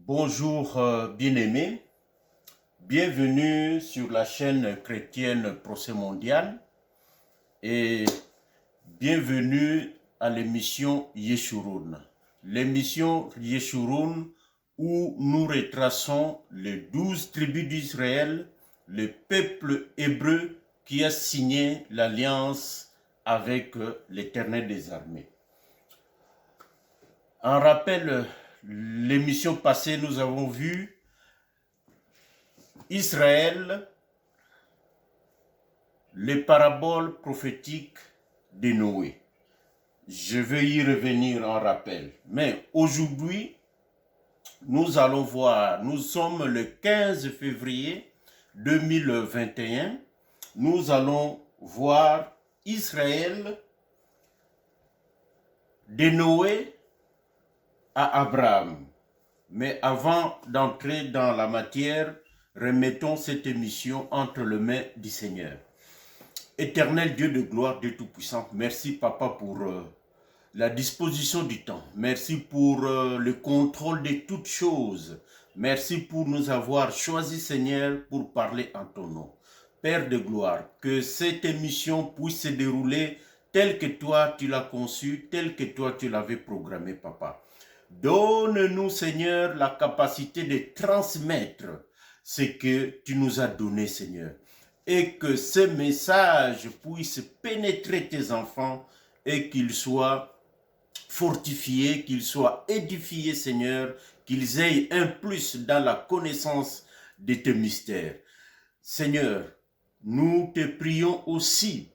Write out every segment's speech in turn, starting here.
Bonjour bien-aimés, bienvenue sur la chaîne chrétienne Procès Mondial et bienvenue à l'émission Yeshurun. L'émission Yeshurun où nous retraçons les 12 tribus d'Israël, le peuple hébreu qui a signé l'alliance avec l'Éternel des armées. En rappel, l'émission passée, nous avons vu Israël, les paraboles prophétiques de Noé. Je vais y revenir en rappel. Mais aujourd'hui, nous allons voir, nous sommes le 15 février 2021, nous allons voir Israël de Noé à Abraham. Mais avant d'entrer dans la matière, remettons cette émission entre les mains du Seigneur. Éternel Dieu de gloire, Dieu Tout-Puissant, merci Papa pour la disposition du temps. Merci pour le contrôle de toutes choses. Merci pour nous avoir choisis, Seigneur, pour parler en ton nom. Père de gloire, que cette émission puisse se dérouler telle que toi tu l'as conçue, telle que toi tu l'avais programmée, Papa. Donne-nous, Seigneur, la capacité de transmettre ce que tu nous as donné, Seigneur. Et que ce message puisse pénétrer tes enfants et qu'ils soient fortifiés, qu'ils soient édifiés, Seigneur, qu'ils aient un plus dans la connaissance de tes mystères. Seigneur, nous te prions aussi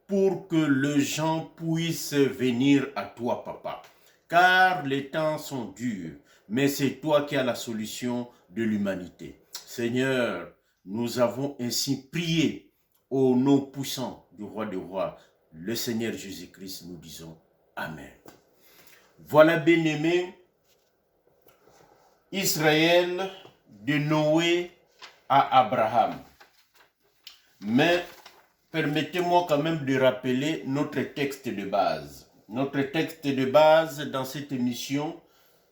pour que les gens puissent venir à toi, Papa. Car les temps sont durs, mais c'est toi qui as la solution de l'humanité. Seigneur, nous avons ainsi prié au nom puissant du roi des rois, le Seigneur Jésus-Christ, nous disons Amen. Voilà, bien-aimé, Israël de Noé à Abraham. Mais permettez-moi quand même de rappeler notre texte de base. Notre texte de base dans cette émission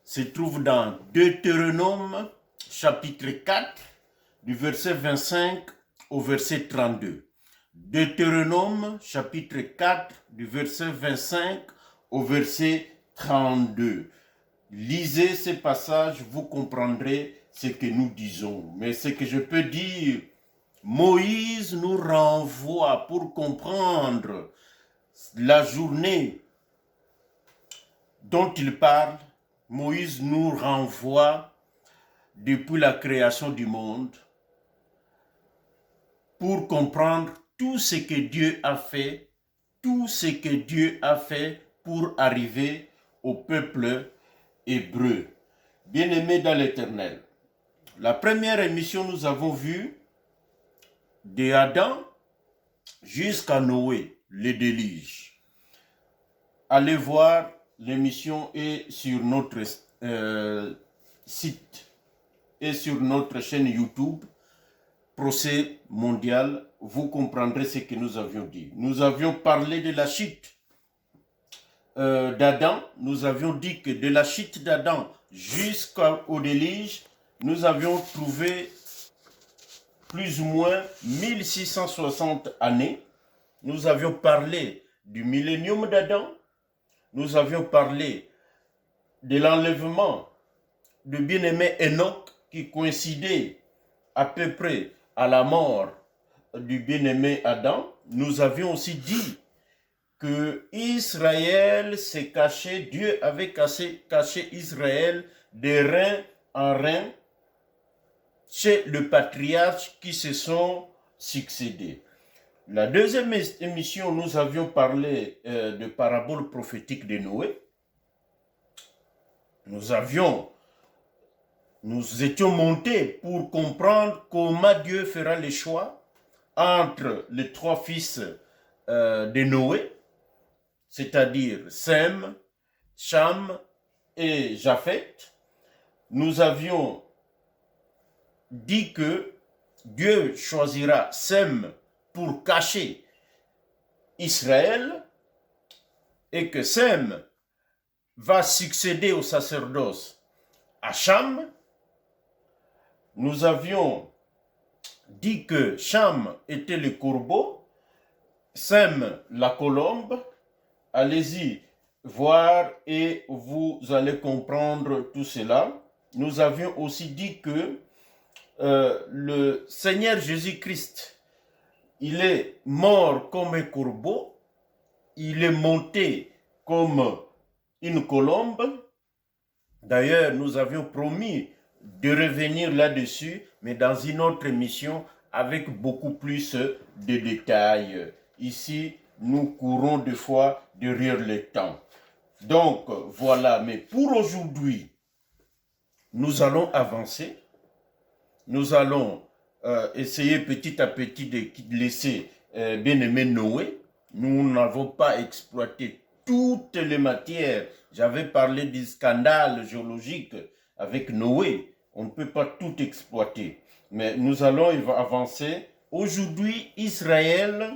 se trouve dans Deutéronome chapitre 4 du verset 25 au verset 32. Deutéronome chapitre 4 du verset 25 au verset 32. Lisez ces passages, vous comprendrez ce que nous disons. Mais ce que je peux dire, Moïse nous renvoie pour comprendre la journée dont il parle. Moïse nous renvoie depuis la création du monde pour comprendre tout ce que Dieu a fait, tout ce que Dieu a fait pour arriver au peuple hébreu. Bien-aimés dans l'Éternel, la première émission, nous avons vu de Adam jusqu'à Noé, le déluge. Allez voir, l'émission est sur notre site et sur notre chaîne YouTube, Procès Mondial. Vous comprendrez ce que nous avions dit. Nous avions parlé de la chute d'Adam. Nous avions dit que de la chute d'Adam jusqu'au déluge, nous avions trouvé plus ou moins 1660 années. Nous avions parlé du millénium d'Adam. Nous avions parlé de l'enlèvement du bien-aimé Enoch qui coïncidait à peu près à la mort du bien-aimé Adam. Nous avions aussi dit que Israël s'est caché, Dieu avait caché Israël de rein en rein chez le patriarche qui se sont succédés. La deuxième émission, nous avions parlé de paraboles prophétiques de Noé. Nous étions montés pour comprendre comment Dieu fera le choix entre les trois fils de Noé, c'est-à-dire Sem, Cham et Japheth. Nous avions dit que Dieu choisira Sem pour cacher Israël et que Sem va succéder au sacerdoce à Cham nous avions dit que Cham était le corbeau, Sem la colombe. Allez-y voir et vous allez comprendre tout cela. Nous avions aussi dit que le Seigneur Jésus-Christ, il est mort comme un corbeau, il est monté comme une colombe. D'ailleurs, nous avions promis de revenir là-dessus, mais dans une autre émission avec beaucoup plus de détails. Ici, nous courons des fois derrière le temps. Donc, voilà. Mais pour aujourd'hui, nous allons avancer. Nous allons essayer petit à petit de laisser bien-aimé Noé. Nous n'avons pas exploité toutes les matières. J'avais parlé du scandale géologique avec Noé. On ne peut pas tout exploiter. Mais nous allons avancer. Aujourd'hui, Israël,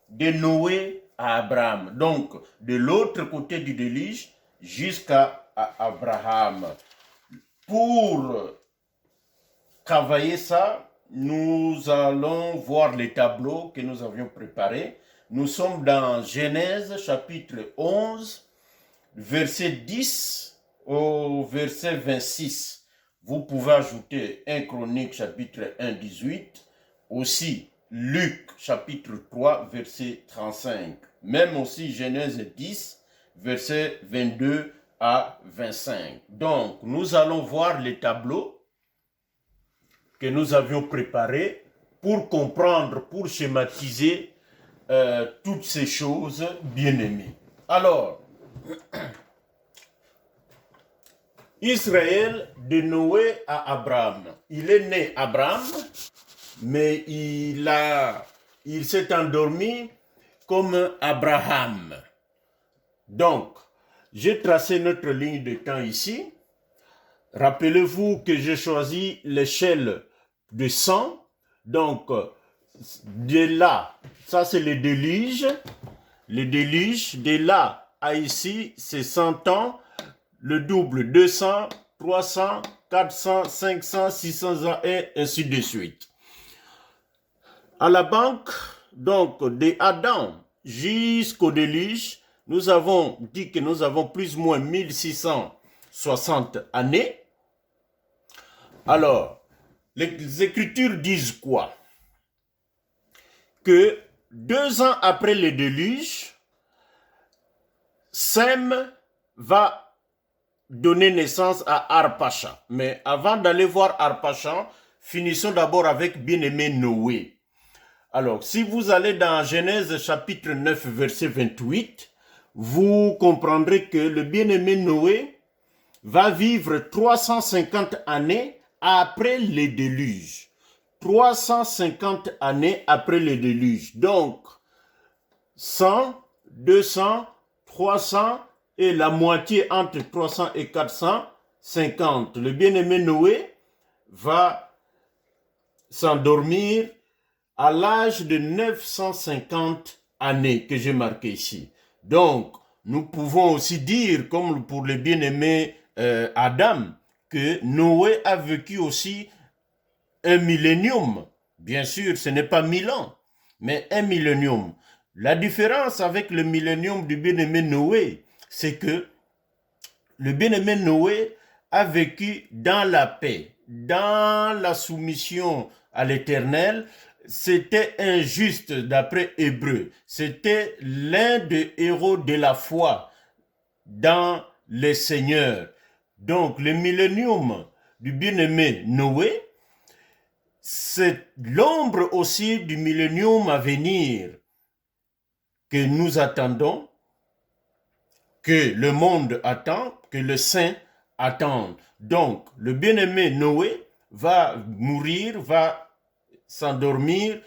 de Noé à Abraham. Donc, de l'autre côté du déluge jusqu'à Abraham. Pour travailler ça, nous allons voir les tableaux que nous avions préparés. Nous sommes dans Genèse chapitre 11, verset 10 au verset 26. Vous pouvez ajouter 1 Chronique chapitre 1, 18. Aussi Luc chapitre 3, verset 35. Même aussi Genèse 10, verset 22 à 25. Donc, nous allons voir les tableaux que nous avions préparés pour comprendre, pour schématiser toutes ces choses bien-aimées. Alors, Israël de Noé à Abraham. Il est né Abraham, mais il s'est endormi comme Abraham. Donc, j'ai tracé notre ligne de temps ici. Rappelez-vous que j'ai choisi l'échelle de 100. Donc, de là, ça c'est le déluge. Le déluge, de là à ici, c'est 100 ans. Le double, 200, 300, 400, 500, 600 ans et ainsi de suite. À la banque, donc, de Adam jusqu'au déluge, nous avons dit que nous avons plus ou moins 1660 années. Alors, les Écritures disent quoi? Que 2 ans après le déluge, Sem va donner naissance à Arpacha. Mais avant d'aller voir Arpacha, finissons d'abord avec bien-aimé Noé. Alors, si vous allez dans Genèse chapitre 9, verset 28, vous comprendrez que le bien-aimé Noé va vivre 350 années après le déluge. 350 années après le déluge. Donc, 100, 200, 300 et la moitié entre 300 et 450. Le bien-aimé Noé va s'endormir à l'âge de 950 années que j'ai marqué ici. Donc, nous pouvons aussi dire, comme pour le bien-aimé Adam, que Noé a vécu aussi un millénium. Bien sûr, ce n'est pas 1000 ans, mais un millénium. La différence avec le millénium du bien-aimé Noé, c'est que le bien-aimé Noé a vécu dans la paix, dans la soumission à l'Éternel. C'était un juste d'après Hébreu. C'était l'un des héros de la foi dans le Seigneur. Donc, le millénium du bien-aimé Noé, c'est l'ombre aussi du millénium à venir que nous attendons, que le monde attend, que le saint attend. Donc, le bien-aimé Noé va mourir, va s'endormir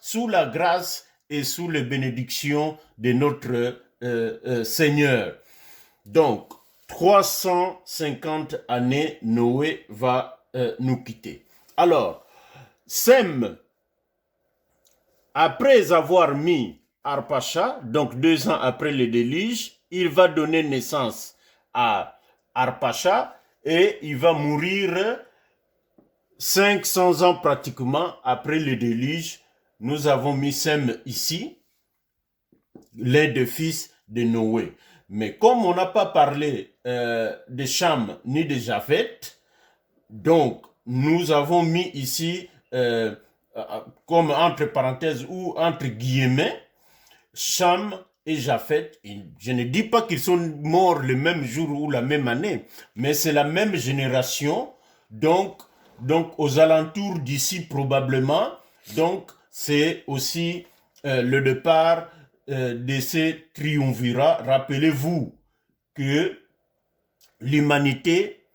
sous la grâce et sous les bénédictions de notre Seigneur. Donc, 350 années, Noé va nous quitter. Alors, Sem, après avoir mis Arpacha, donc 2 ans après le déluge, il va donner naissance à Arpacha et il va mourir 500 ans pratiquement après le déluge, nous avons mis Sem ici, les deux fils de Noé. Mais comme on n'a pas parlé de Cham ni de Japhet, donc nous avons mis ici, comme entre parenthèses ou entre guillemets, Cham et Japhet. Je ne dis pas qu'ils sont morts le même jour ou la même année, mais c'est la même génération, donc aux alentours d'ici probablement. Donc c'est aussi le départ de ces triumvirats. Rappelez-vous que l'humanité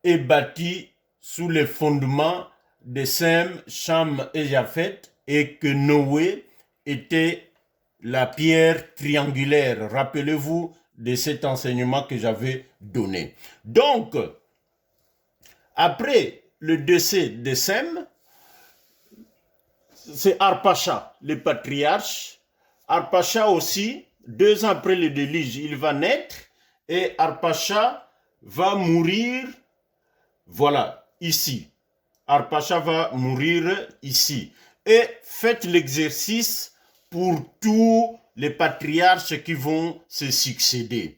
est bâtie sous les fondements de Sem, Cham et Japhet, et que Noé était la pierre triangulaire. Rappelez-vous de cet enseignement que j'avais donné. Donc, après le décès de Sem, c'est Arpacha, le patriarche. Arpacha aussi, 2 ans après le déluge, il va naître et Arpacha va mourir, voilà, ici. Arpacha va mourir ici. Et faites l'exercice pour tous les patriarches qui vont se succéder.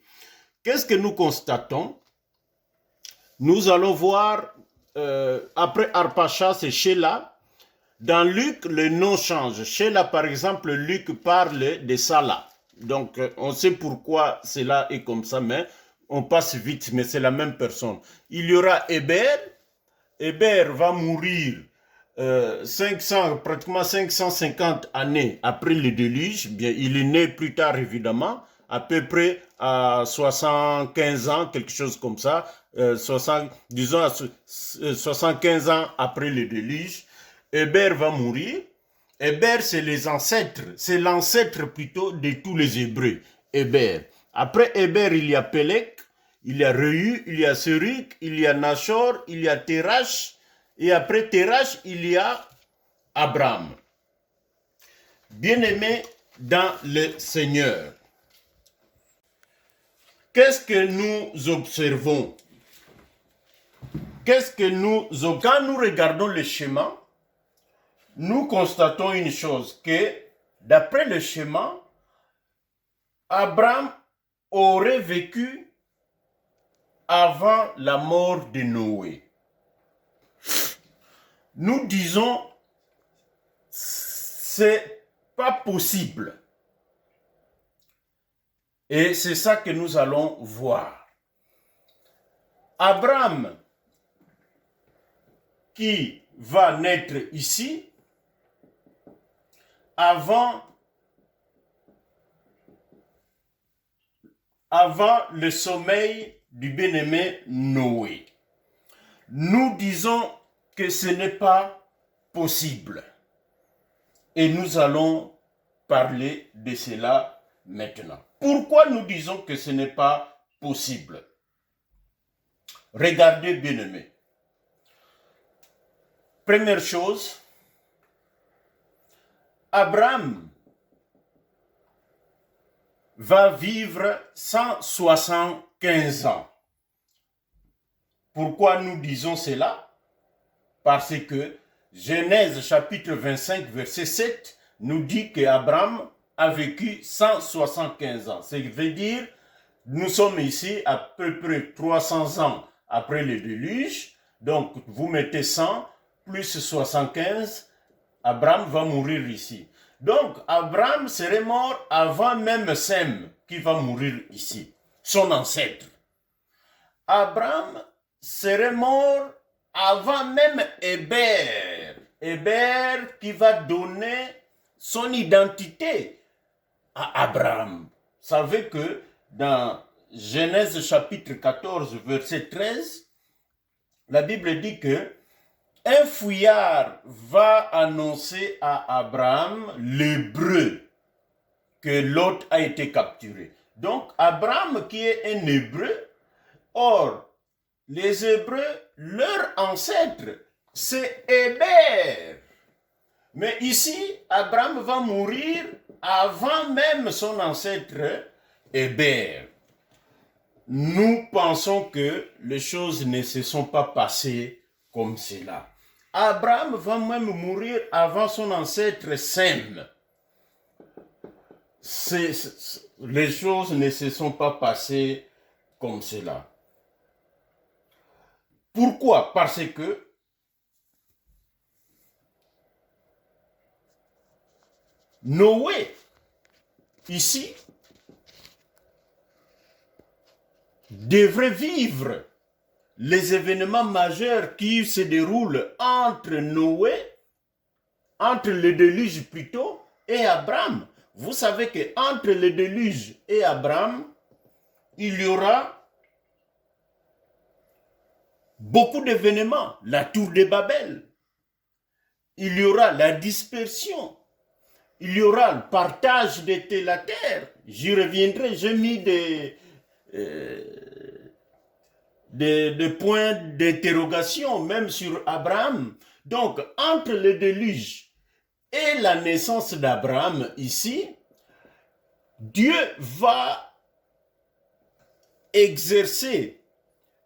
Qu'est-ce que nous constatons? Nous allons voir, après Arpacha, c'est Shéla. Dans Luc, le nom change. Shéla, par exemple, Luc parle de Salah. Donc, on sait pourquoi cela est comme ça, mais on passe vite, mais c'est la même personne. Il y aura Héber. Héber va mourir 500, pratiquement 550 années après le déluge. Bien, il est né plus tard, évidemment, à peu près à 75 ans, quelque chose comme ça. 75 ans après le déluge. Héber va mourir. Héber, c'est les ancêtres, c'est l'ancêtre plutôt de tous les Hébreux. Héber. Après Héber, il y a Pélec, il y a Reu, il y a Serug, il y a Nachor, il y a Terach, et après Terach, il y a Abraham. Bien-aimés dans le Seigneur, qu'est-ce que nous observons? Quand nous regardons le schéma, nous constatons une chose, que d'après le schéma, Abraham aurait vécu avant la mort de Noé. Nous disons, c'est pas possible. Et c'est ça que nous allons voir. Abraham, qui va naître ici, avant le sommeil du bien-aimé Noé. Nous disons que ce n'est pas possible. Et nous allons parler de cela maintenant. Pourquoi nous disons que ce n'est pas possible? Regardez, bien-aimés. Première chose, Abraham va vivre 175 ans. Pourquoi nous disons cela? Parce que Genèse chapitre 25 verset 7 nous dit qu'Abraham a vécu 175 ans. Ça veut dire, nous sommes ici à peu près 300 ans après le déluge. Donc, vous mettez 100 plus 75, Abraham va mourir ici. Donc, Abraham serait mort avant même Sem, qui va mourir ici, son ancêtre. Abraham serait mort avant même Héber. Héber qui va donner son identité à Abraham. Vous savez que dans Genèse chapitre 14, verset 13, la Bible dit que un fouillard va annoncer à Abraham l'hébreu que Lot a été capturé. Donc Abraham qui est un hébreu, or les hébreux, leur ancêtre, c'est Héber. Mais ici, Abraham va mourir avant même son ancêtre Héber. Nous pensons que les choses ne se sont pas passées comme cela. Abraham va même mourir avant son ancêtre Sem. Les choses ne se sont pas passées comme cela. Pourquoi? Parce que Noé, ici, devrait vivre les événements majeurs qui se déroulent entre Noé, entre le déluge plutôt, et Abraham. Vous savez qu'entre le déluge et Abraham, il y aura beaucoup d'événements. La tour de Babel, il y aura la dispersion, il y aura le partage de la terre. J'y reviendrai, j'ai mis des points d'interrogation même sur Abraham. Donc, entre le déluge et la naissance d'Abraham ici, Dieu va exercer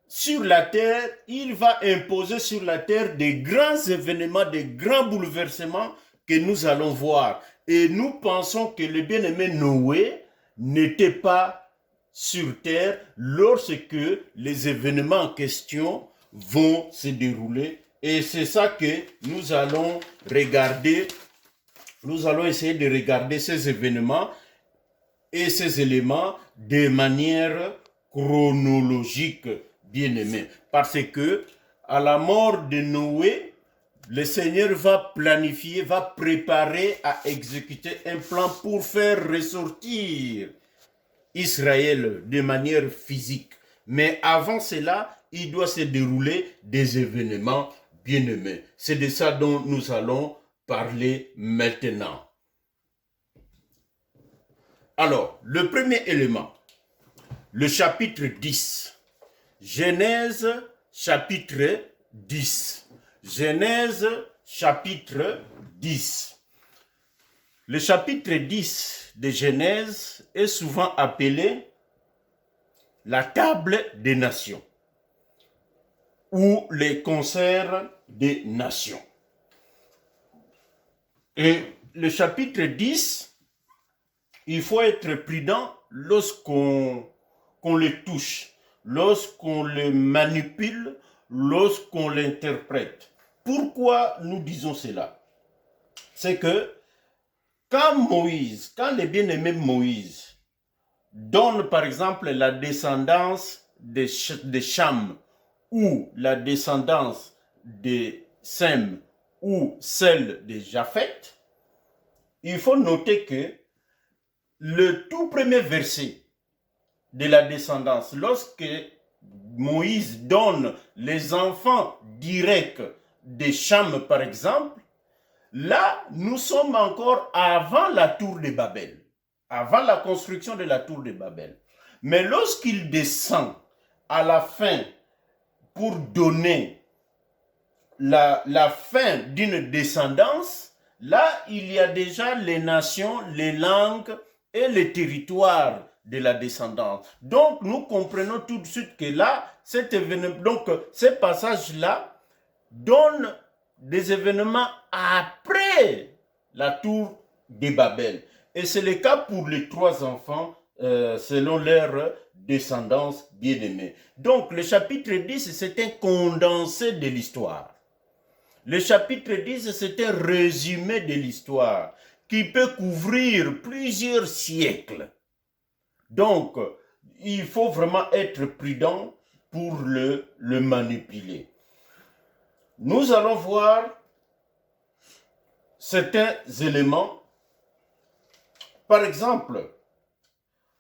sur la terre, il va imposer sur la terre des grands événements, des grands bouleversements que nous allons voir. Et nous pensons que le bien-aimé Noé n'était pas sur terre lorsque les événements en question vont se dérouler. Et c'est ça que nous allons regarder. Nous allons essayer de regarder ces événements et ces éléments de manière chronologique, bien-aimé. Parce que à la mort de Noé, le Seigneur va planifier, va préparer à exécuter un plan pour faire ressortir Israël de manière physique. Mais avant cela, il doit se dérouler des événements bien-aimés. C'est de ça dont nous allons parler maintenant. Alors, le premier élément, le chapitre 10. Genèse chapitre 10. Genèse chapitre 10. Le chapitre 10 de Genèse est souvent appelé la table des nations ou les concerts des nations. Et le chapitre 10, il faut être prudent lorsqu'on le touche, lorsqu'on le manipule, lorsqu'on l'interprète. Pourquoi nous disons cela? C'est que quand le bien-aimé Moïse donne par exemple la descendance de Cham ou la descendance de Sem ou celle de Japhet, il faut noter que le tout premier verset de la descendance, lorsque Moïse donne les enfants directs de Cham par exemple, là nous sommes encore avant la tour de Babel, avant la construction de la tour de Babel. Mais lorsqu'il descend à la fin pour donner la fin d'une descendance, là il y a déjà les nations, les langues et les territoires de la descendance. Donc nous comprenons tout de suite que là, cet événement, donc ces passages-là donnent des événements après la tour de Babel. Et c'est le cas pour les trois enfants selon leur descendance bien-aimée. Donc le chapitre 10, c'est un condensé de l'histoire. Le chapitre 10, c'est un résumé de l'histoire qui peut couvrir plusieurs siècles. Donc, il faut vraiment être prudent pour le manipuler. Nous allons voir certains éléments. Par exemple,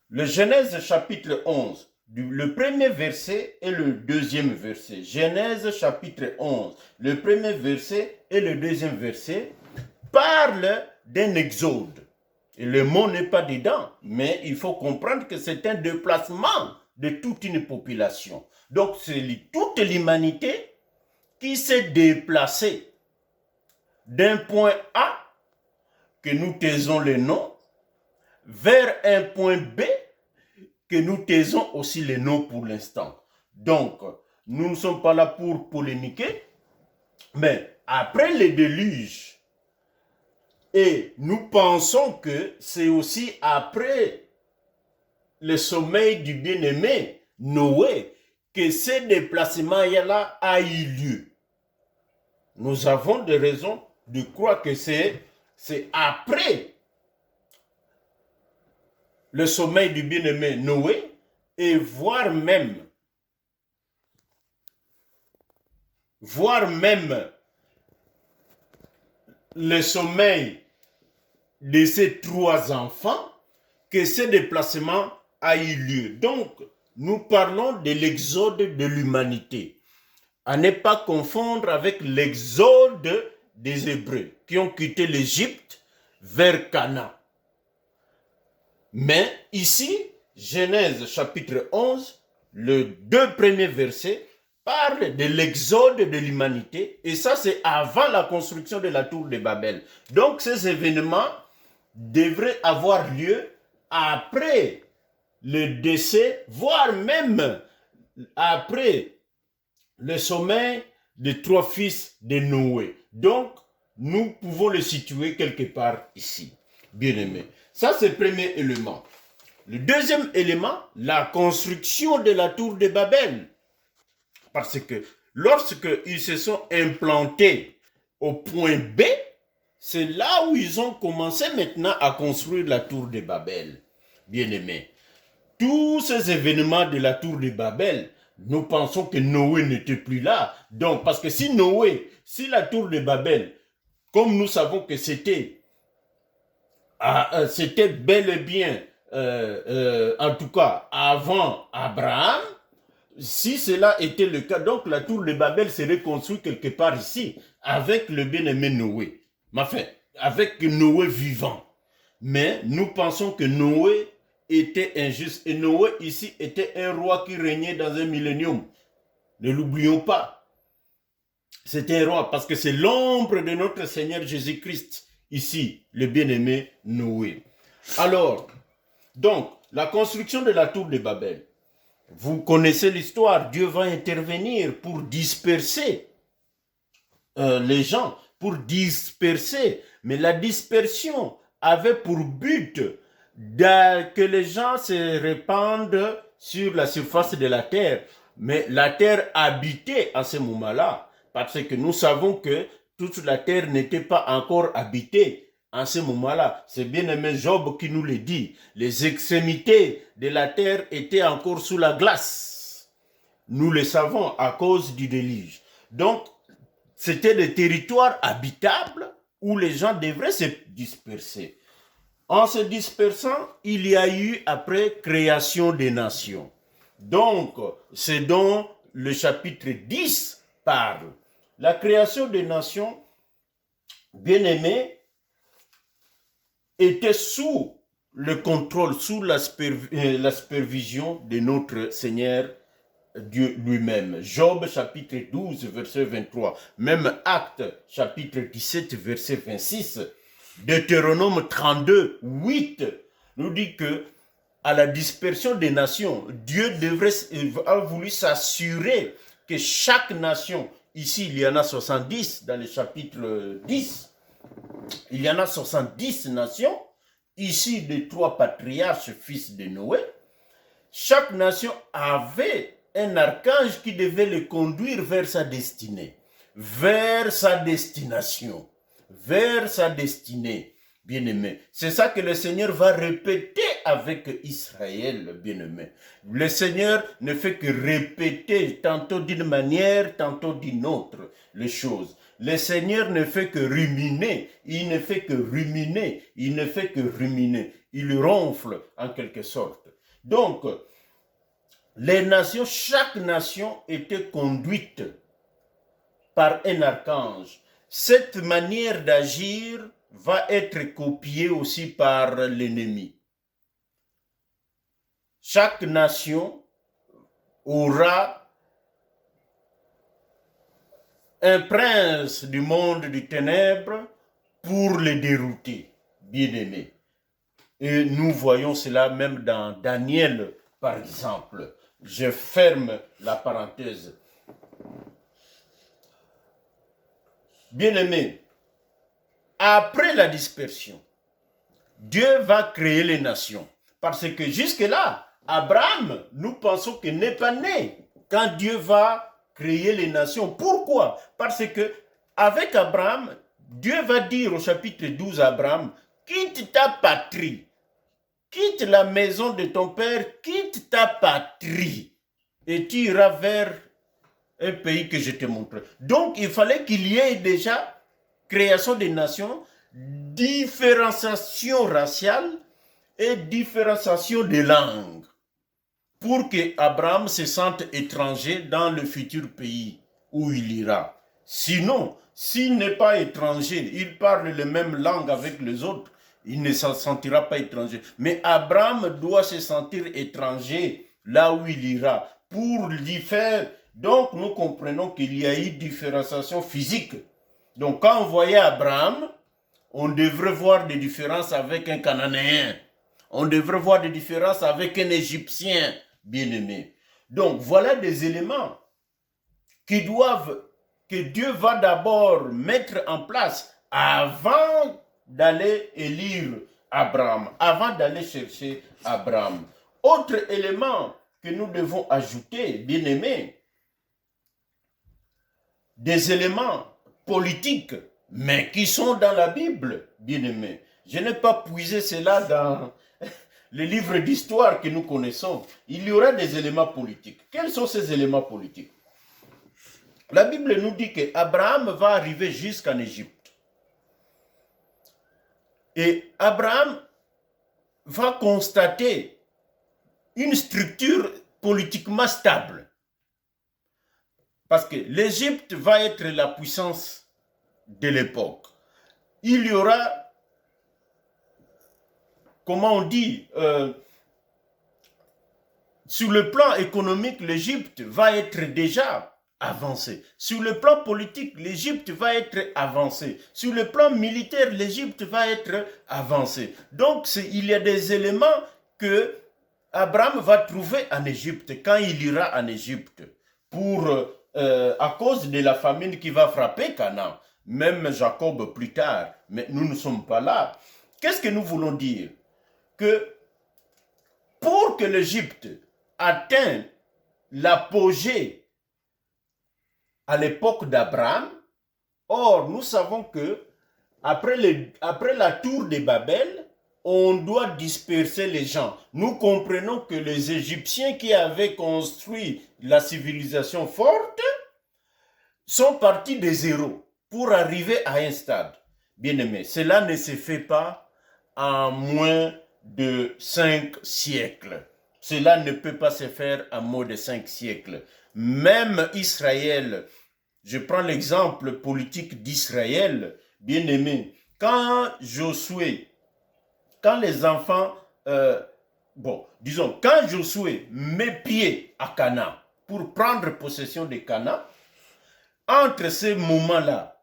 le Genèse chapitre 11, le premier verset et le deuxième verset. Genèse chapitre 11, le premier verset et le deuxième verset parlent d'un exode. Et le mot n'est pas dedans, mais il faut comprendre que c'est un déplacement de toute une population. Donc c'est toute l'humanité qui s'est déplacée d'un point A, que nous taisons le nom, vers un point B, que nous taisons aussi les noms pour l'instant. Donc, nous ne sommes pas là pour polémiquer, Mais après le déluge, et nous pensons que c'est aussi après le sommeil du bien-aimé Noé que ce déplacement-là a eu lieu. Nous avons des raisons de croire que c'est après le sommeil du bien-aimé Noé, et voire même le sommeil de ces 3 enfants, que ce déplacement a eu lieu. Donc, nous parlons de l'exode de l'humanité. À ne pas confondre avec l'exode des Hébreux qui ont quitté l'Égypte vers Canaan. Mais ici, Genèse chapitre 11, les 2 premiers versets parlent de l'exode de l'humanité, et ça c'est avant la construction de la tour de Babel. Donc ces événements devraient avoir lieu après le décès, voire même après le sommeil des 3 fils de Noé. Donc nous pouvons le situer quelque part ici, bien aimé. Ça, c'est le premier élément. Le deuxième élément, la construction de la tour de Babel. Parce que lorsqu'ils se sont implantés au point B, c'est là où ils ont commencé maintenant à construire la tour de Babel. Bien aimé. Tous ces événements de la tour de Babel, nous pensons que Noé n'était plus là. Donc, parce que si la tour de Babel, comme nous savons que c'était bel et bien, en tout cas, avant Abraham, si cela était le cas, donc la tour de Babel serait construite quelque part ici, avec le bien-aimé Noé. Enfin, avec Noé vivant. Mais nous pensons que Noé était injuste. Et Noé ici était un roi qui régnait dans un millénium. Ne l'oublions pas. C'était un roi parce que c'est l'ombre de notre Seigneur Jésus-Christ. Ici, le bien-aimé Noé. Alors, donc, la construction de la tour de Babel. Vous connaissez l'histoire. Dieu va intervenir pour disperser les gens, pour disperser. Mais la dispersion avait pour but que les gens se répandent sur la surface de la terre. Mais la terre habitait à ce moment-là, parce que nous savons que toute la terre n'était pas encore habitée en ce moment-là. C'est bien aimé Job qui nous le dit. Les extrémités de la terre étaient encore sous la glace. Nous le savons à cause du déluge. Donc, c'était des territoires habitables où les gens devraient se disperser. En se dispersant, il y a eu après création des nations. Donc, c'est dont le chapitre 10 parle. La création des nations, bien aimées, était sous le contrôle, sous la supervision de notre Seigneur Dieu lui-même. Job chapitre 12, verset 23. Même Actes chapitre 17, verset 26. Deutéronome 32, 8 nous dit que à la dispersion des nations, Dieu a voulu s'assurer que chaque nation, ici il y en a 70 dans le chapitre 10, il y en a 70 nations, ici les 3 patriarches fils de Noé, chaque nation avait un archange qui devait le conduire vers sa destinée, vers sa destination, vers sa destinée, bien-aimé. C'est ça que le Seigneur va répéter avec Israël, bien-aimé. Le Seigneur ne fait que répéter tantôt d'une manière, tantôt d'une autre les choses. Le Seigneur ne fait que ruminer, il ne fait que ruminer, il ne fait que ruminer. Il ronfle en quelque sorte. Donc, les nations, chaque nation était conduite par un archange. Cette manière d'agir va être copiée aussi par l'ennemi. Chaque nation aura un prince du monde du ténèbre pour le dérouter, bien-aimé. Et nous voyons cela même dans Daniel, par exemple. Je ferme la parenthèse. Bien-aimés, après la dispersion, Dieu va créer les nations. Parce que jusque-là, Abraham, nous pensons qu'il n'est pas né quand Dieu va créer les nations. Pourquoi? Parce que avec Abraham, Dieu va dire au chapitre 12 à Abraham, quitte ta patrie, quitte la maison de ton père, quitte ta patrie, et tu iras vers un pays que je te montre. Donc, il fallait qu'il y ait déjà création des nations, différenciation raciale et différenciation des langues pour que Abraham se sente étranger dans le futur pays où il ira. Sinon, s'il n'est pas étranger, il parle les mêmes langues avec les autres, il ne se sentira pas étranger. Mais Abraham doit se sentir étranger là où il ira pour lui faire. Donc, nous comprenons qu'il y a eu différenciation physique. Donc, quand on voyait Abraham, on devrait voir des différences avec un Cananéen. On devrait voir des différences avec un Égyptien bien-aimé. Donc, voilà des éléments que Dieu va d'abord mettre en place avant d'aller élire Abraham, avant d'aller chercher Abraham. Autre élément que nous devons ajouter, bien-aimés, des éléments politiques, mais qui sont dans la Bible, bien-aimés. Je n'ai pas puisé cela dans les livres d'histoire que nous connaissons. Il y aura des éléments politiques. Quels sont ces éléments politiques? La Bible nous dit qu'Abraham va arriver jusqu'en Égypte. Et Abraham va constater une structure politiquement stable. Parce que l'Égypte va être la puissance de l'époque. Il y aura, comment on dit, sur le plan économique, l'Égypte va être déjà avancée. Sur le plan politique, l'Égypte va être avancée. Sur le plan militaire, l'Égypte va être avancée. Donc, il y a des éléments que Abraham va trouver en Égypte quand il ira en Égypte à cause de la famine qui va frapper Canaan. Même Jacob plus tard, mais nous ne sommes pas là. Qu'est-ce que nous voulons dire? Que pour que l'Égypte atteigne l'apogée à l'époque d'Abraham, or nous savons que après la tour de Babel, on doit disperser les gens. Nous comprenons que les Égyptiens qui avaient construit la civilisation forte sont partis de zéro pour arriver à un stade. Bien-aimé, cela ne se fait pas en moins de 5 siècles. Cela ne peut pas se faire en moins de 5 siècles. Même Israël, je prends l'exemple politique d'Israël, bien-aimé, quand Josué, quand les enfants, quand Josué met pied à Canaan pour prendre possession de Canaan, entre ces moments-là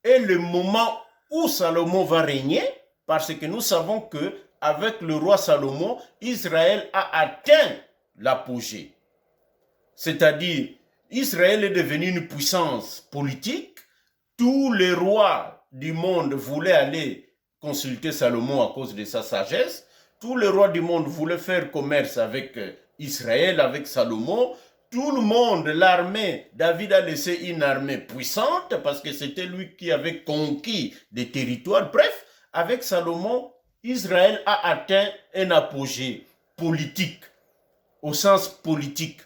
et le moment où Salomon va régner, parce que nous savons que avec le roi Salomon, Israël a atteint l'apogée. C'est-à-dire, Israël est devenu une puissance politique. Tous les rois du monde voulaient aller consulter Salomon à cause de sa sagesse. Tous les rois du monde voulaient faire commerce avec Israël, avec Salomon. Tout le monde, l'armée, David a laissé une armée puissante parce que c'était lui qui avait conquis des territoires. Bref, avec Salomon, Israël a atteint un apogée politique, au sens politique.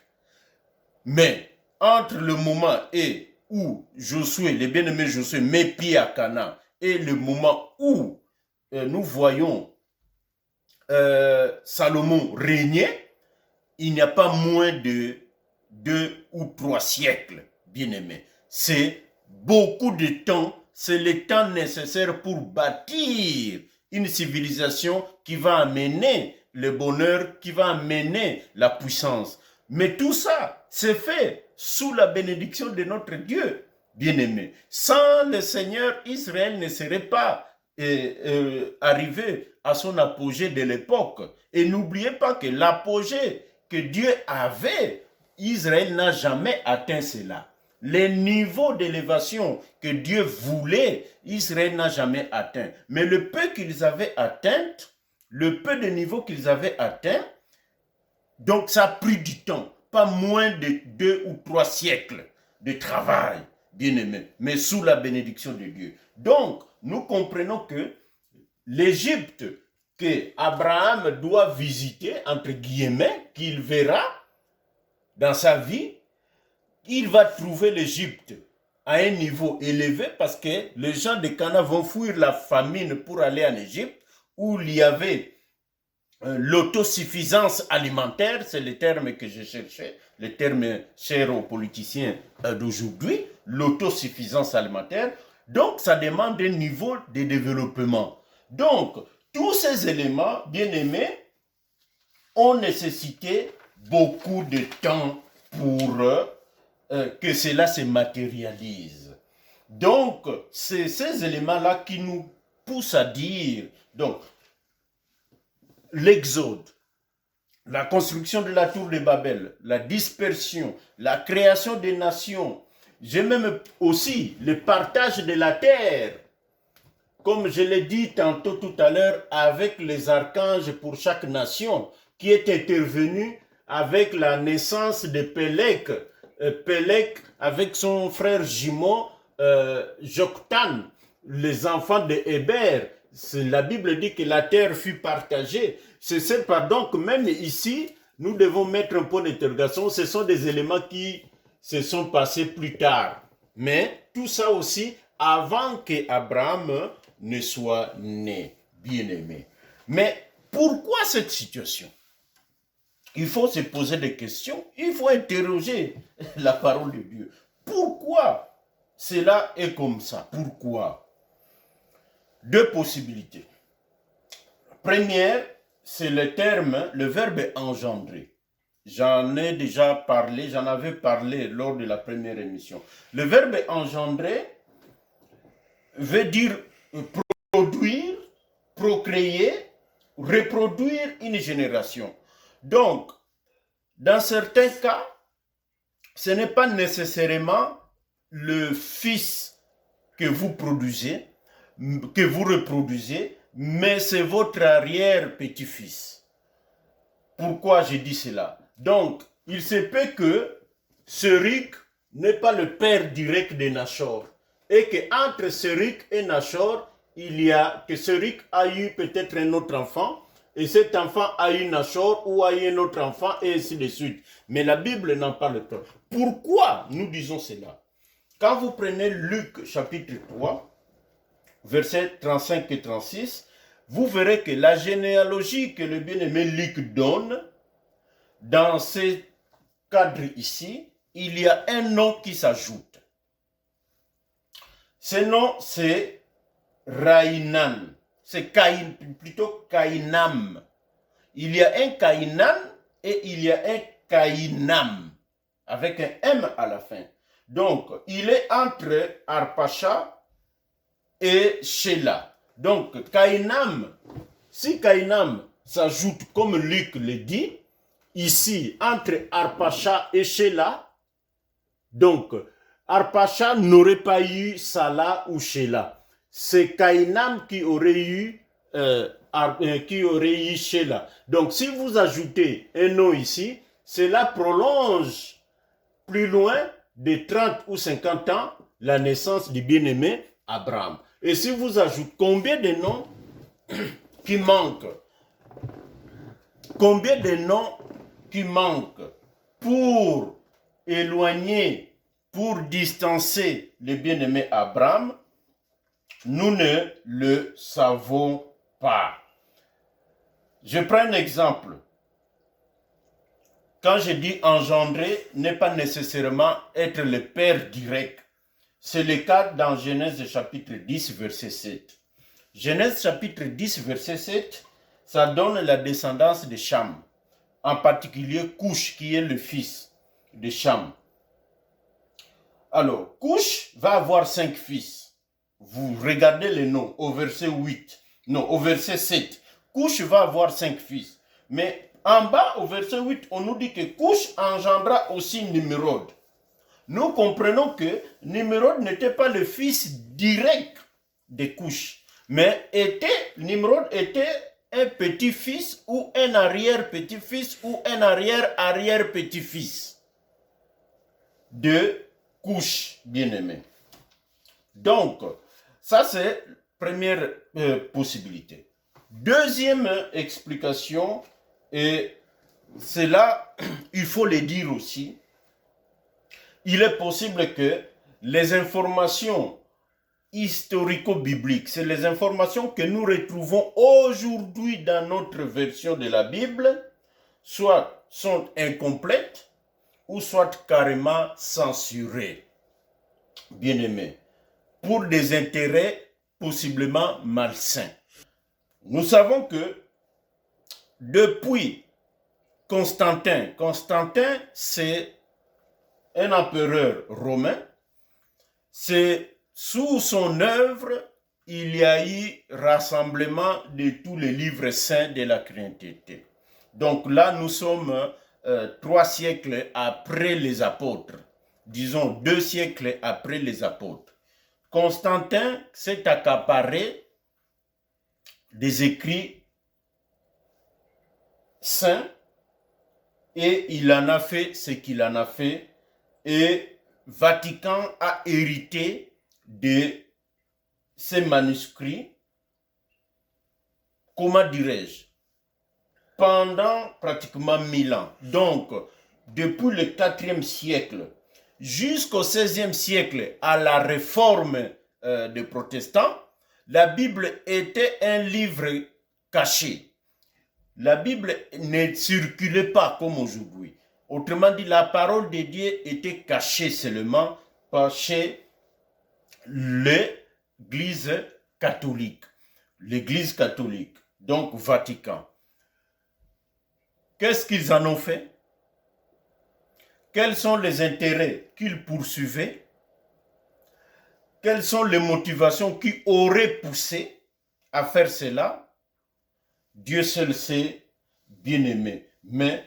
Mais entre le moment où Josué, le bien-aimé Josué, met pied à Canaan et le moment où nous voyons Salomon régner, il n'y a pas moins de 2 ou 3 siècles, bien-aimés. C'est beaucoup de temps, c'est le temps nécessaire pour bâtir une civilisation qui va amener le bonheur, qui va amener la puissance. Mais tout ça, c'est fait sous la bénédiction de notre Dieu, bien-aimé. Sans le Seigneur, Israël ne serait pas arrivé à son apogée de l'époque. Et n'oubliez pas que l'apogée que Dieu avait, Israël n'a jamais atteint cela. les niveaux d'élévation que Dieu voulait, Israël n'a jamais atteint. Mais le peu qu'ils avaient atteint, le peu de niveaux qu'ils avaient atteint, donc ça a pris du temps, pas moins de 2 ou 3 siècles de travail, bien aimé, mais sous la bénédiction de Dieu. Donc, nous comprenons que l'Égypte que Abraham doit visiter, entre guillemets, qu'il verra dans sa vie, il va trouver l'Égypte à un niveau élevé parce que les gens de Canaan vont fuir la famine pour aller en Égypte où il y avait l'autosuffisance alimentaire, c'est le terme que je cherchais, le terme cher aux politiciens d'aujourd'hui, l'autosuffisance alimentaire. Donc, ça demande un niveau de développement. Donc, tous ces éléments, bien aimés, ont nécessité beaucoup de temps pour que cela se matérialise. Donc, c'est ces éléments-là qui nous poussent à dire, donc, l'exode, la construction de la tour de Babel, la dispersion, la création des nations, j'ai même aussi le partage de la terre, comme je l'ai dit tantôt tout à l'heure, avec les archanges pour chaque nation, qui est intervenu avec la naissance de Pélec, Pélec avec son frère jumeau Joktan, les enfants de Héber. La Bible dit que la terre fut partagée. C'est pardon que même ici, nous devons mettre un point d'interrogation. Ce sont des éléments qui se sont passés plus tard. Mais tout ça aussi avant qu'Abraham ne soit né, bien aimé. Mais pourquoi cette situation? Il faut se poser des questions. Il faut interroger la parole de Dieu. Pourquoi cela est comme ça? Pourquoi? Deux possibilités. Première, c'est le terme, le verbe engendrer. J'en ai déjà parlé, j'en avais parlé lors de la première émission. Le verbe engendrer veut dire produire, procréer, reproduire une génération. Donc, dans certains cas, ce n'est pas nécessairement le fils que vous produisez, que vous reproduisez, mais c'est votre arrière-petit-fils. Pourquoi j'ai dit cela? Donc, il se peut que Serug n'est pas le père direct de Nachor, et qu'entre Serug et Nachor, il y a que Serug a eu peut-être un autre enfant, et cet enfant a eu Nachor ou a eu un autre enfant, et ainsi de suite. Mais la Bible n'en parle pas. Pourquoi nous disons cela? Quand vous prenez Luc chapitre 3, versets 35 et 36, vous verrez que la généalogie que le bien-aimé Luc donne, dans ce cadre ici, il y a un nom qui s'ajoute. Ce nom, c'est Rainan. C'est plutôt Caïnam. Il y a un Caïnan et il y a un Caïnam, avec un M à la fin. Donc, il est entre Arpacha et Sheila. Donc, Caïnam, si Caïnam s'ajoute comme Luc le dit, ici, entre Arpacha et Sheila, donc, Arpacha n'aurait pas eu Salah ou Sheila. C'est Caïnam qui aurait eu Sheila. Donc, si vous ajoutez un nom ici, cela prolonge plus loin de 30 ou 50 ans la naissance du bien-aimé Abraham. Et si vous ajoutez combien de noms qui manquent, combien de noms qui manquent pour éloigner, pour distancer le bien-aimé Abraham, nous ne le savons pas. Je prends un exemple. Quand je dis engendrer, n'est pas nécessairement être le père direct. C'est le cas dans Genèse chapitre 10, verset 7. Genèse chapitre 10, verset 7, ça donne la descendance de Cham. En particulier Couche, qui est le fils de Cham. Alors, Couche va avoir 5 fils. Vous regardez les noms au verset 8. Non, au verset 7. Couche va avoir 5 fils. Mais en bas, au verset 8, on nous dit que Couche engendra aussi Nimrod. nous comprenons que Nimrod n'était pas le fils direct des Couches, mais Nimrod était un petit-fils ou un arrière-petit-fils ou un arrière-arrière-petit-fils de Couche, bien-aimé. Donc, ça c'est la première possibilité. Deuxième explication, et c'est là, il faut le dire aussi, il est possible que les informations historico-bibliques, c'est les informations que nous retrouvons aujourd'hui dans notre version de la Bible, soit sont incomplètes, ou soit carrément censurées. Bien-aimés, pour des intérêts possiblement malsains. Nous savons que depuis Constantin, c'est un empereur romain, c'est sous son œuvre, il y a eu rassemblement de tous les livres saints de la chrétienté. Donc là, nous sommes 3 siècles après les apôtres. Disons 2 siècles après les apôtres. Constantin s'est accaparé des écrits saints et il en a fait ce qu'il en a fait. Et Vatican a hérité de ces manuscrits, comment dirais-je, pendant pratiquement 1000 ans. Donc, depuis le 4e siècle jusqu'au 16e siècle, à la réforme des protestants, la Bible était un livre caché. La Bible ne circulait pas comme aujourd'hui. Autrement dit, la parole de Dieu était cachée seulement chez l'Église catholique. L'Église catholique, donc Vatican. Qu'est-ce qu'ils en ont fait? Quels sont les intérêts qu'ils poursuivaient? Quelles sont les motivations qui auraient poussé à faire cela? Dieu seul sait, bien-aimé. Mais,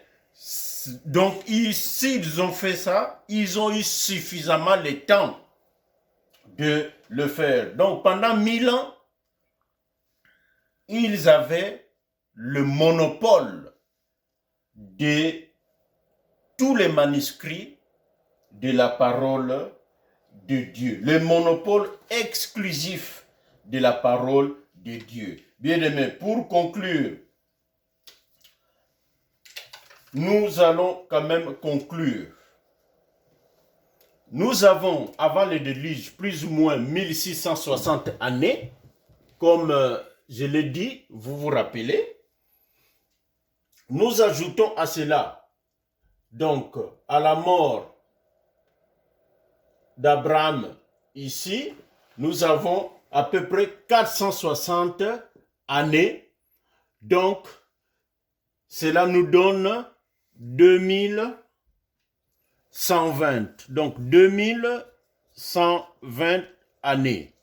donc, s'ils ont fait ça, ils ont eu suffisamment le temps de le faire. Donc, pendant 1000 ans, ils avaient le monopole de tous les manuscrits de la parole de Dieu. Le monopole exclusif de la parole de Dieu. Bien-aimés, pour conclure, nous allons quand même conclure. Nous avons, avant le déluge, plus ou moins 1660 années, comme je l'ai dit, vous vous rappelez. Nous ajoutons à cela, donc, à la mort d'Abraham ici, nous avons à peu près 460 années. Donc, cela nous donne 2120. Donc, 2120 années.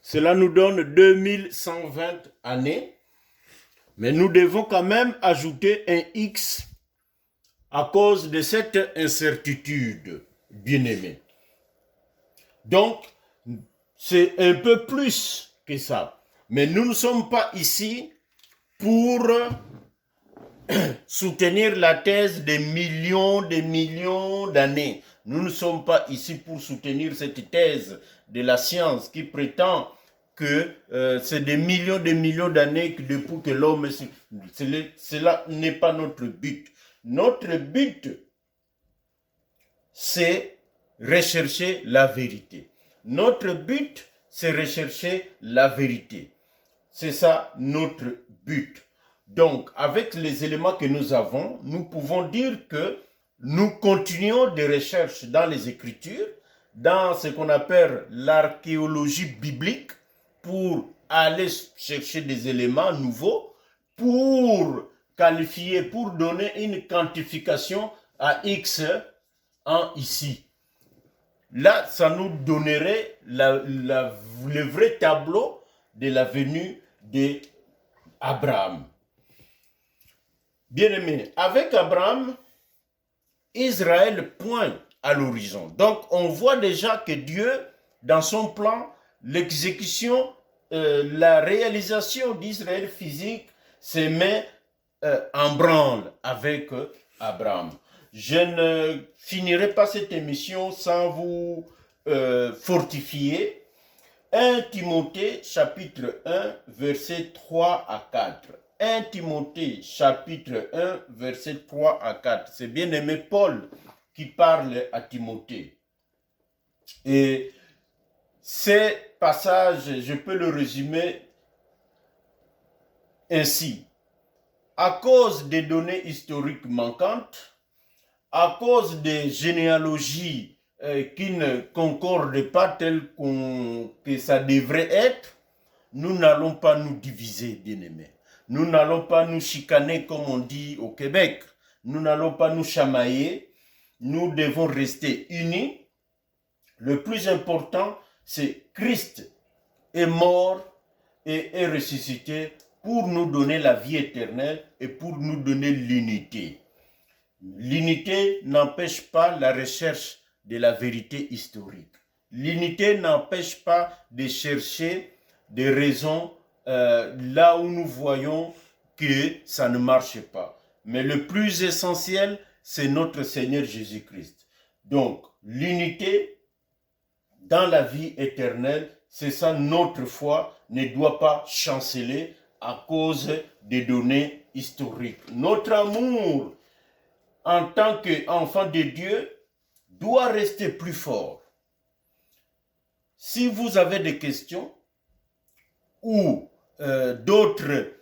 Cela nous donne 2120 années. Mais nous devons quand même ajouter un X à cause de cette incertitude, bien-aimé. Donc, c'est un peu plus que ça. Mais nous ne sommes pas ici pour soutenir la thèse des millions d'années. Nous ne sommes pas ici pour soutenir cette thèse de la science qui prétend que c'est des millions d'années depuis que l'homme... Cela n'est pas notre but. Notre but, c'est rechercher la vérité. Notre but, c'est rechercher la vérité. C'est ça notre but. Donc, avec les éléments que nous avons, nous pouvons dire que nous continuons des recherches dans les Écritures, dans ce qu'on appelle l'archéologie biblique, pour aller chercher des éléments nouveaux, pour qualifier, pour donner une quantification à X en ici. Là, ça nous donnerait le vrai tableau de la venue d'Abraham. Bien-aimé, avec Abraham, Israël pointe à l'horizon. Donc, on voit déjà que Dieu, dans son plan, l'exécution, la réalisation d'Israël physique se met en branle avec Abraham. Je ne finirai pas cette émission sans vous fortifier. 1 Timothée chapitre 1 versets 3 à 4. 1 Timothée chapitre 1 versets 3 à 4. C'est bien aimé Paul qui parle à Timothée. Et ces passages, je peux le résumer ainsi. À cause des données historiques manquantes, à cause des généalogies qui ne concordent pas telles que ça devrait être, nous n'allons pas nous diviser, bien-aimés. Nous n'allons pas nous chicaner, comme on dit au Québec. Nous n'allons pas nous chamailler. Nous devons rester unis. Le plus important, c'est Christ est mort et est ressuscité pour nous donner la vie éternelle et pour nous donner l'unité. L'unité n'empêche pas la recherche de la vérité historique. L'unité n'empêche pas de chercher des raisons là où nous voyons que ça ne marche pas. Mais le plus essentiel, c'est notre Seigneur Jésus-Christ. Donc, l'unité dans la vie éternelle, c'est ça, notre foi ne doit pas chanceler à cause des données historiques. Notre amour en tant qu'enfant de Dieu doit rester plus fort. Si vous avez des questions ou d'autres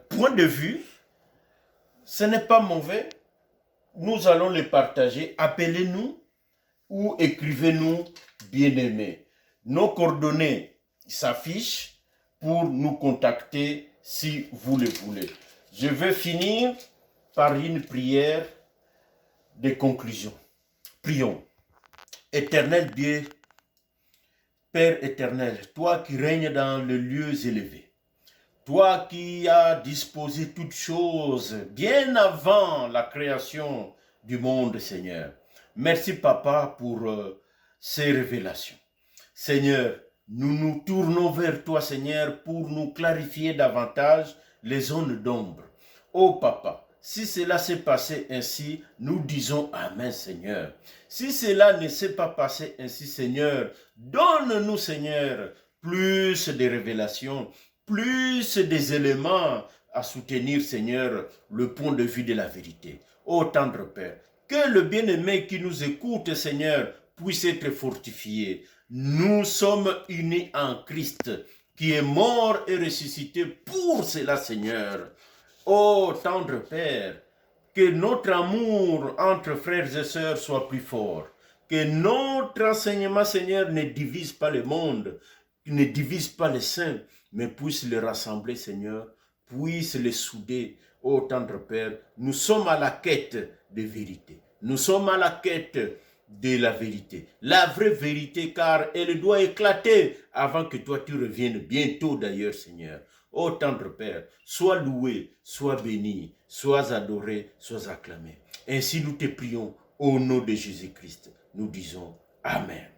points de vue, ce n'est pas mauvais. Nous allons les partager. Appelez-nous ou écrivez-nous, bien-aimés. Nos coordonnées s'affichent pour nous contacter si vous le voulez. Je vais finir par une prière de conclusion. Prions. Éternel Dieu, Père éternel, toi qui règnes dans les lieux élevés, toi qui as disposé toutes choses bien avant la création du monde, Seigneur. Merci, Papa, pour ces révélations. Seigneur, nous nous tournons vers toi, Seigneur, pour nous clarifier davantage les zones d'ombre. Oh, Papa, si cela s'est passé ainsi, nous disons Amen, Seigneur. Si cela ne s'est pas passé ainsi, Seigneur, donne-nous, Seigneur, plus de révélations, plus des éléments à soutenir, Seigneur, le point de vue de la vérité. Ô tendre Père, que le bien-aimé qui nous écoute, Seigneur, puisse être fortifié. Nous sommes unis en Christ, qui est mort et ressuscité pour cela, Seigneur. Ô tendre Père, que notre amour entre frères et sœurs soit plus fort. Que notre enseignement, Seigneur, ne divise pas le monde, ne divise pas les saints, mais puisse les rassembler, Seigneur, puisse les souder. Ô tendre Père, nous sommes à la quête de vérité. Nous sommes à la quête de la vérité. La vraie vérité, car elle doit éclater avant que toi tu reviennes bientôt d'ailleurs, Seigneur. Ô tendre Père, sois loué, sois béni, sois adoré, sois acclamé. Ainsi nous te prions au nom de Jésus-Christ. Nous disons Amen.